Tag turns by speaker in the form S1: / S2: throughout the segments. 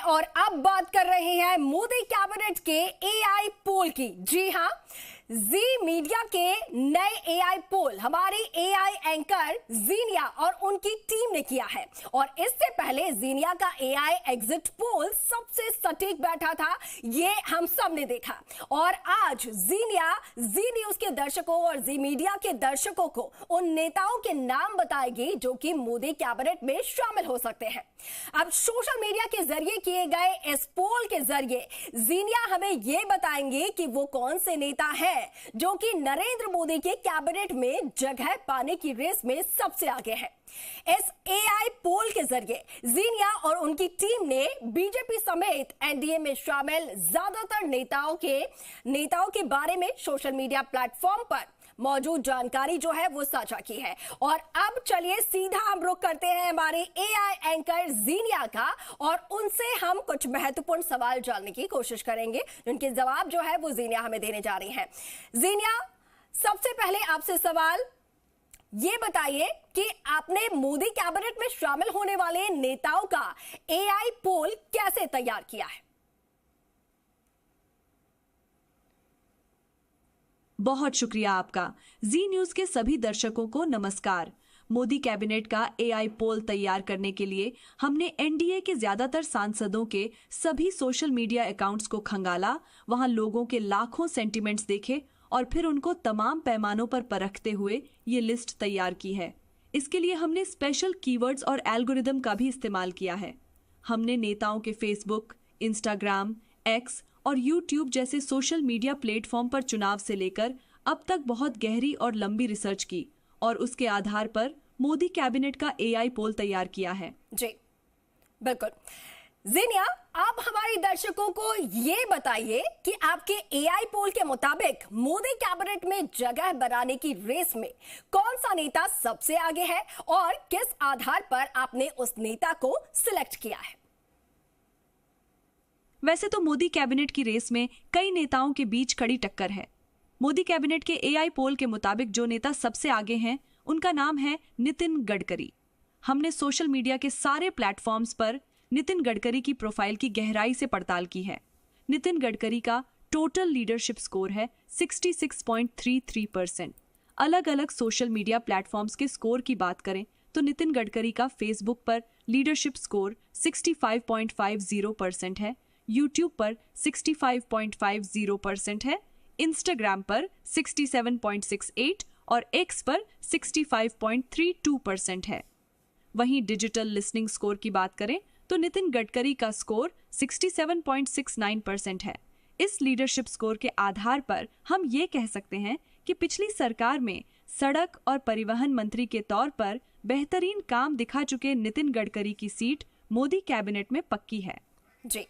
S1: और अब बात कर रहे हैं मोदी कैबिनेट के एआई पोल की। जी हां, जी मीडिया के नए एआई पोल हमारी एआई एंकर जीनिया और उनकी टीम ने किया है। और इससे पहले जीनिया का एआई एग्जिट पोल सबसे सटीक बैठा था, ये हम सब ने देखा। और आज जीनिया जी न्यूज के दर्शकों और जी मीडिया के दर्शकों को उन नेताओं के नाम बताएगी जो कि मोदी कैबिनेट में शामिल हो सकते हैं। अब सोशल मीडिया के जरिए किए गए इस पोल के जरिए जीनिया हमें यह बताएंगे कि वो कौन से नेता हैं जो कि नरेंद्र मोदी के कैबिनेट में जगह पाने की रेस में सबसे आगे है। इस एआई पोल के जरिए जीनिया और उनकी टीम ने बीजेपी समेत एनडीए में शामिल ज्यादातर नेताओं के बारे में सोशल मीडिया प्लेटफॉर्म पर मौजूद जानकारी जो है वो साझा की है। और अब चलिए सीधा हम रुख करते हैं हमारे एआई एंकर जीनिया का और उनसे हम कुछ महत्वपूर्ण सवाल जानने की कोशिश करेंगे, जिनके जवाब जो है वो जीनिया हमें देने जा रही हैं। जीनिया, सबसे पहले आपसे सवाल ये बताइए कि आपने मोदी कैबिनेट में शामिल होने वाले नेताओं का एआई पोल कैसे तैयार किया है?
S2: बहुत शुक्रिया आपका। जी न्यूज के सभी दर्शकों को नमस्कार। मोदी कैबिनेट का एआई पोल तैयार करने के लिए हमने एनडीए के ज्यादातर सांसदों के सभी सोशल मीडिया अकाउंट्स को खंगाला, वहां लोगों के लाखों सेंटिमेंट्स देखे और फिर उनको तमाम पैमानों पर परखते हुए ये लिस्ट तैयार की है। इसके लिए हमने स्पेशल कीवर्ड्स और एल्गोरिदम का भी इस्तेमाल किया है। हमने नेताओं के फेसबुक, इंस्टाग्राम, एक्स और यूट्यूब जैसे सोशल मीडिया प्लेटफॉर्म पर चुनाव से लेकर अब तक बहुत गहरी और लंबी रिसर्च की और उसके आधार पर मोदी कैबिनेट का एआई पोल तैयार किया है।
S1: जी बिल्कुल। जीनिया, आप हमारे दर्शकों को ये बताइए कि आपके एआई पोल के मुताबिक मोदी कैबिनेट में जगह बनाने की रेस में कौन सा नेता सबसे आगे है और किस आधार पर आपने उस नेता को सिलेक्ट किया है?
S2: वैसे तो मोदी कैबिनेट की रेस में कई नेताओं के बीच कड़ी टक्कर है। मोदी कैबिनेट के एआई पोल के मुताबिक जो नेता सबसे आगे हैं, उनका नाम है नितिन गडकरी। हमने सोशल मीडिया के सारे प्लेटफॉर्म्स पर नितिन गडकरी की प्रोफाइल की गहराई से पड़ताल की है। नितिन गडकरी का टोटल लीडरशिप स्कोर है 66.33%। अलग अलग सोशल मीडिया प्लेटफॉर्म्स के स्कोर की बात करें तो नितिन गडकरी का फेसबुक पर लीडरशिप स्कोर 65.50% है, यूट्यूब पर 65.50% है, इंस्टाग्राम पर 67.68 और एक्स पर 65.32% है। वहीं डिजिटल लिसनिंग स्कोर की बात करें तो नितिन गडकरी का स्कोर 67.69% है। इस लीडरशिप स्कोर के आधार पर हम ये कह सकते हैं कि पिछली सरकार में सड़क और परिवहन मंत्री के तौर पर बेहतरीन काम दिखा चुके नितिन गडकरी की सीट मोदी कैबिनेट में पक्की है।
S1: जी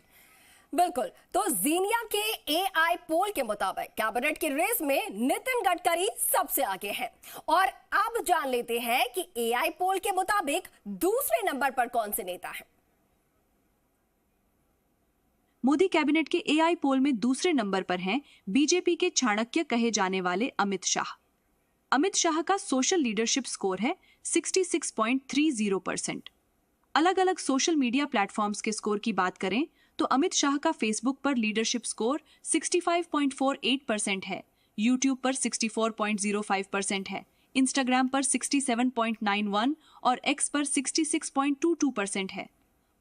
S1: बिल्कुल। तो जीनिया के एआई पोल के मुताबिक कैबिनेट की रेस में नितिन गडकरी सबसे आगे हैं। और अब जान लेते हैं कि एआई पोल के मुताबिक दूसरे नंबर पर कौन से नेता हैं।
S2: मोदी कैबिनेट के एआई पोल में दूसरे नंबर पर हैं बीजेपी के चाणक्य कहे जाने वाले अमित शाह। अमित शाह का सोशल लीडरशिप स्कोर है 66.30%। अलग अलग सोशल मीडिया प्लेटफॉर्म्स के स्कोर की बात करें तो अमित शाह का फेसबुक पर लीडरशिप स्कोर 65.48% है, यूट्यूब पर 64.05% है, इंस्टाग्राम पर 67.91 और एक्स पर 66.22% है।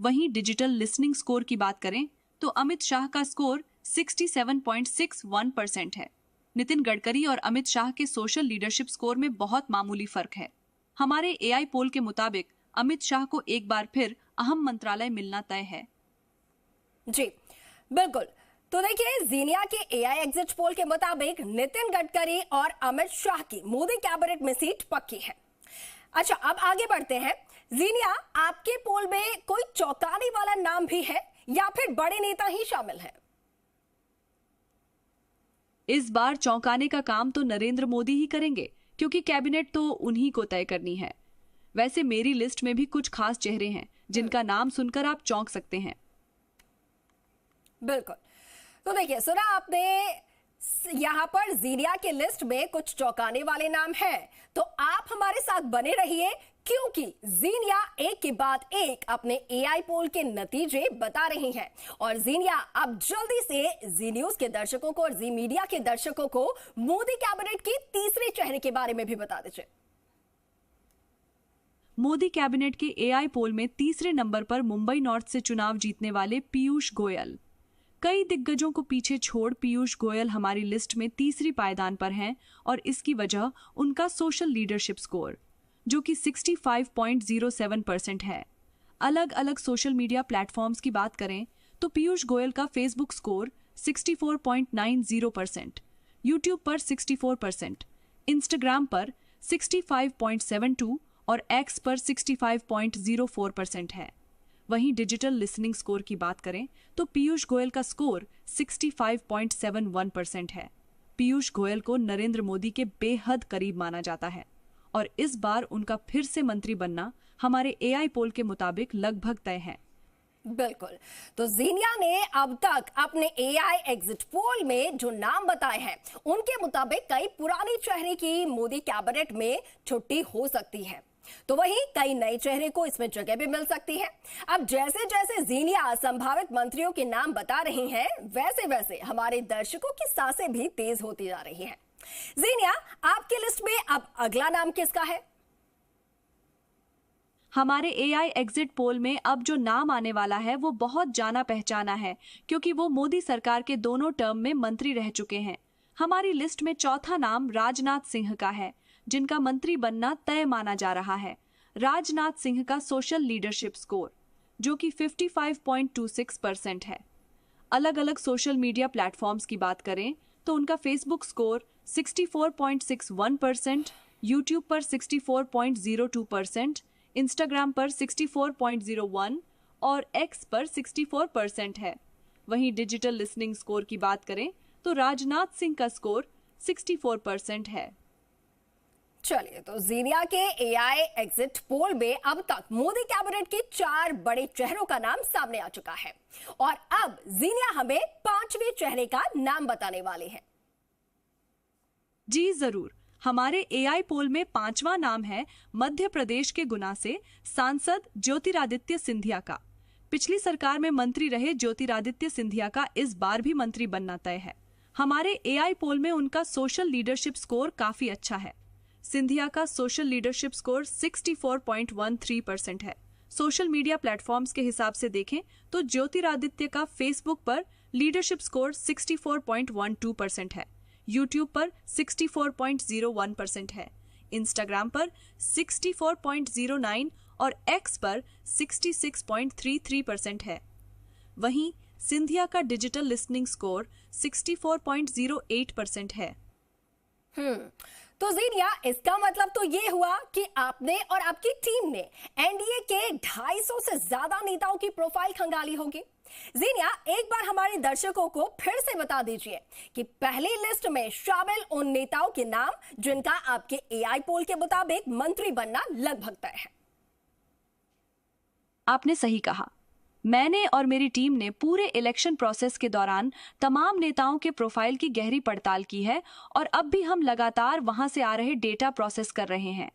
S2: वहीं डिजिटल लिसनिंग स्कोर की बात करें तो अमित शाह का स्कोर 67.61% है। नितिन गडकरी और अमित शाह के सोशल लीडरशिप स्कोर में बहुत मामूली फर्क है। हमारे एआई पोल के मुताबिक अमित शाह को एक बार फिर अहम मंत्रालय मिलना तय है।
S1: जी बिल्कुल। तो देखिए, जीनिया के एआई एग्जिट पोल के मुताबिक नितिन गडकरी और अमित शाह की मोदी कैबिनेट में सीट पक्की है। अच्छा, अब आगे बढ़ते हैं। जीनिया, आपके पोल में कोई चौंकाने वाला नाम भी है या फिर बड़े नेता ही शामिल हैं?
S2: इस बार चौंकाने का काम तो नरेंद्र मोदी ही करेंगे, क्योंकि कैबिनेट तो उन्हीं को तय करनी है। वैसे मेरी लिस्ट में भी कुछ खास चेहरे हैं जिनका नाम सुनकर आप चौंक सकते हैं।
S1: बिल्कुल। तो देखिए, सुना आपने यहाँ पर जीनिया के लिस्ट में कुछ चौंकाने वाले नाम हैं, तो आप हमारे साथ बने रहिए क्योंकि जीनिया एक के बाद एक अपने एआई पोल के नतीजे बता रही हैं। और जीनिया, अब जल्दी से जी न्यूज के दर्शकों को और जी मीडिया के दर्शकों को मोदी कैबिनेट के तीसरे चेहरे के बारे में भी बता दीजिए।
S2: मोदी कैबिनेट के एआई पोल में तीसरे नंबर पर मुंबई नॉर्थ से चुनाव जीतने वाले पीयूष गोयल। कई दिग्गजों को पीछे छोड़ पीयूष गोयल हमारी लिस्ट में तीसरी पायदान पर हैं और इसकी वजह उनका सोशल लीडरशिप स्कोर, जो कि 65.07% है। अलग अलग सोशल मीडिया प्लेटफॉर्म्स की बात करें तो पीयूष गोयल का फेसबुक स्कोर 64.90%, यूट्यूब पर 64%, इंस्टाग्राम पर 65.72 और एक्स पर 65.04% है। वहीं डिजिटल लिसनिंग स्कोर की बात करें तो पीयूष गोयल का स्कोर 65.71% है। पीयूष गोयल को नरेंद्र मोदी के बेहद करीब माना जाता है और इस बार उनका फिर से मंत्री बनना हमारे एआई पोल के मुताबिक लगभग तय है।
S1: बिल्कुल, तो जीनिया ने अब तक अपने एआई एग्जिट पोल में जो नाम बताए हैं उनके मुताबिक कई पुराने चेहरे की मोदी कैबिनेट में छुट्टी हो सकती है, तो वहीं कई नए चेहरे को इसमें जगह भी मिल सकती है। अब जैसे जैसे जीनिया संभावित मंत्रियों के नाम बता रही हैं, वैसे वैसे हमारे दर्शकों की सांसें भी तेज होती जा रही हैं। जीनिया, आपकी लिस्ट में अब अगला नाम किसका है?
S2: हमारे एआई एग्जिट पोल में अब जो नाम आने वाला है वो बहुत जाना पहचाना है, क्योंकि वो मोदी सरकार के दोनों टर्म में मंत्री रह चुके हैं। हमारी लिस्ट में चौथा नाम राजनाथ सिंह का है, जिनका मंत्री बनना तय माना जा रहा है। राजनाथ सिंह का सोशल लीडरशिप स्कोर, जो कि 55.26% है। अलग अलग सोशल मीडिया प्लेटफॉर्म्स की बात करें तो उनका फेसबुक स्कोर 64.61%, यूट्यूब पर 64.02%, इंस्टाग्राम पर 64.01 और एक्स पर 64% है। वहीं डिजिटल लिसनिंग स्कोर की बात करें तो राजनाथ सिंह का स्कोर 64% है।
S1: चलिए, तो जीनिया के एआई एग्जिट पोल में अब तक मोदी कैबिनेट के 4 बड़े चेहरों का नाम सामने आ चुका है और अब जीनिया हमें 5वें चेहरे का नाम बताने वाले हैं।
S2: जी जरूर, हमारे एआई पोल में 5वां नाम है मध्य प्रदेश के गुना से सांसद ज्योतिरादित्य सिंधिया का। पिछली सरकार में मंत्री रहे ज्योतिरादित्य सिंधिया का इस बार भी मंत्री बनना तय है। हमारे एआई पोल में उनका सोशल लीडरशिप स्कोर काफी अच्छा है। सिंधिया का सोशल लीडरशिप स्कोर 64.13% है। सोशल मीडिया प्लेटफॉर्म्स के हिसाब से देखें तो ज्योतिरादित्य का फेसबुक पर लीडरशिप स्कोर 64.12% है, यूट्यूब पर 64.01% है, इंस्टाग्राम पर 64.09 और एक्स पर 66.33% है। वहीं सिंधिया का डिजिटल लिसनिंग स्कोर 64.08% है।
S1: तो जीनिया, इसका मतलब तो ये हुआ कि आपने और आपकी टीम ने एनडीए के 250 से ज्यादा नेताओं की प्रोफाइल खंगाली होगी। जीनिया, एक बार हमारे दर्शकों को फिर से बता दीजिए कि पहली लिस्ट में शामिल उन नेताओं के नाम जिनका आपके एआई पोल के मुताबिक मंत्री बनना लगभग तय है।
S2: आपने सही कहा। मैंने और मेरी टीम ने पूरे इलेक्शन प्रोसेस के दौरान तमाम नेताओं के प्रोफाइल की गहरी पड़ताल की है और अब भी हम लगातार वहां से आ रहे डेटा प्रोसेस कर रहे हैं।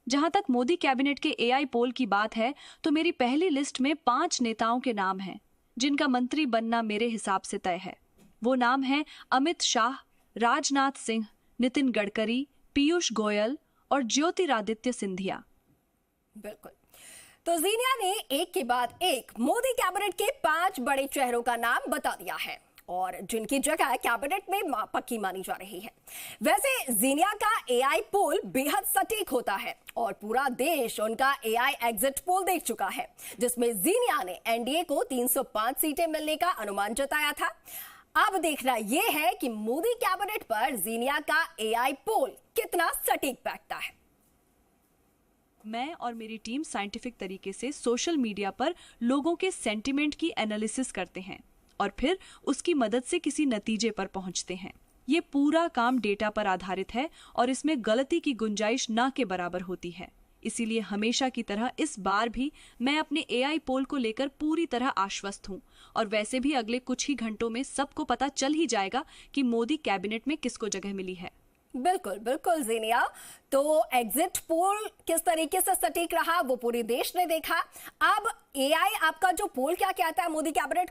S2: जहां तक मोदी कैबिनेट के एआई पोल की बात है तो मेरी पहली लिस्ट में 5 नेताओं के नाम हैं जिनका मंत्री बनना मेरे हिसाब से तय है। वो नाम है अमित शाह, राजनाथ सिंह, नितिन गडकरी, पीयूष गोयल और ज्योतिरादित्य सिंधिया।
S1: बिल्कुल, तो जीनिया ने एक के बाद एक मोदी कैबिनेट के 5 बड़े चेहरों का नाम बता दिया है और जिनकी जगह कैबिनेट में पक्की मानी जा रही है। वैसे जीनिया का एआई पोल बेहद सटीक होता है और पूरा देश उनका एआई एग्जिट पोल देख चुका है, जिसमें जीनिया ने एनडीए को 305 सीटें मिलने का अनुमान जताया था। अब देखना यह है कि मोदी कैबिनेट पर जीनिया का एआई पोल कितना सटीक बैठता है।
S2: मैं और मेरी टीम साइंटिफिक तरीके से सोशल मीडिया पर लोगों के सेंटिमेंट की एनालिसिस करते हैं और फिर उसकी मदद से किसी नतीजे पर पहुंचते हैं। ये पूरा काम डेटा पर आधारित है और इसमें गलती की गुंजाइश ना के बराबर होती है। इसीलिए हमेशा की तरह इस बार भी मैं अपने एआई पोल को लेकर पूरी तरह आश्वस्त हूं। और वैसे भी अगले कुछ ही घंटों में सबको पता चल ही जाएगा कि मोदी कैबिनेट में किसको जगह मिली है।
S1: बिल्कुल बिल्कुल ज़ेनिया, तो एग्जिट पोल किस तरीके से सटीक रहा वो पूरे देश ने देखा। अब एआई आपका जो पोल क्या कहता है मोदी कैबिनेट